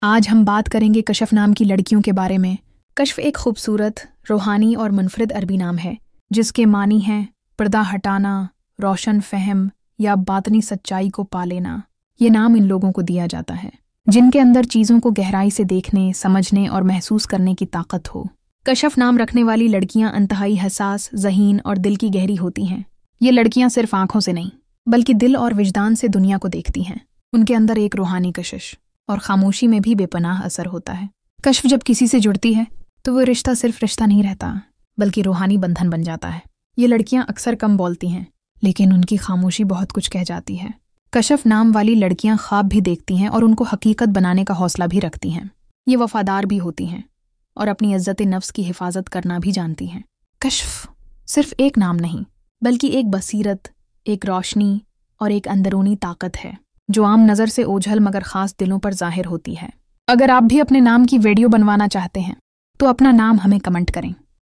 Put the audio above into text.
آج ہم بات کریں گے کشف نام کی لڑکیوں کے بارے میں۔ کشف ایک خوبصورت، روحانی اور منفرد عربی نام ہے جس کے معنی ہیں پردہ ہٹانا، روشن فہم یا باطنی سچائی کو پا لینا۔ یہ نام ان لوگوں کو دیا جاتا ہے جن کے اندر چیزوں کو گہرائی سے دیکھنے، سمجھنے اور محسوس کرنے کی طاقت ہو۔ کشف نام رکھنے والی لڑکیاں انتہائی حساس، ذہین اور دل کی گہری ہوتی ہیں۔ یہ لڑکیاں صرف آنکھوں سے نہیں بلکہ دل اور وجدان سے دنیا کو دیکھتی ہیں۔ ان کے اندر ایک روحانی کشش اور خاموشی میں بھی بے پناہ اثر ہوتا ہے۔ کشف جب کسی سے جڑتی ہے تو وہ رشتہ صرف رشتہ نہیں رہتا بلکہ روحانی بندھن بن جاتا ہے۔ یہ لڑکیاں اکثر کم بولتی ہیں لیکن ان کی خاموشی بہت کچھ کہہ جاتی ہے۔ کشف نام والی لڑکیاں خواب بھی دیکھتی ہیں اور ان کو حقیقت بنانے کا حوصلہ بھی رکھتی ہیں۔ یہ وفادار بھی ہوتی ہیں اور اپنی عزت نفس کی حفاظت کرنا بھی جانتی ہیں۔ کشف صرف ایک نام نہیں بلکہ ایک بصیرت، ایک روشنی اور ایک اندرونی طاقت ہے جو عام نظر سے اوجھل مگر خاص دلوں پر ظاہر ہوتی ہے۔ اگر آپ بھی اپنے نام کی ویڈیو بنوانا چاہتے ہیں تو اپنا نام ہمیں کمنٹ کریں۔